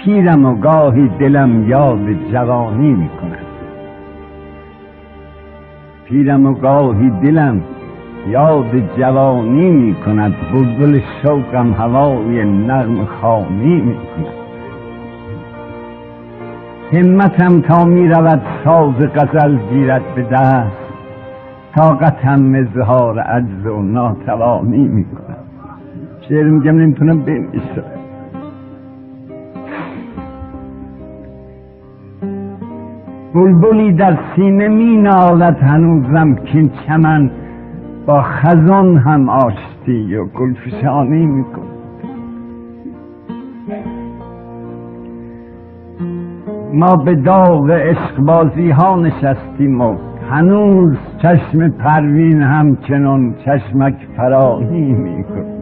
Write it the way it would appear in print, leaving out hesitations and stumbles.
پیرم و گاهی دلم یاد جوانی میکند. پیرم و گاهی دلم یاد جوانی میکند. بلبل شوقم هوای نغمه خوانی میکند. همتم تا میرود ساز غزل گیرد به دست، طاقتم اظهار عجز و ناتوانی میکند. شعر میگم نمیتونم بنویسم. بلبلی در سینه می نالد هنوزم کین چمن با خزان هم آشتی و گلفشانی میکن. ما به داغ عشقبازی ها نشستیم و هنوز چشم پروین همچنان چشمک فرانی میکن.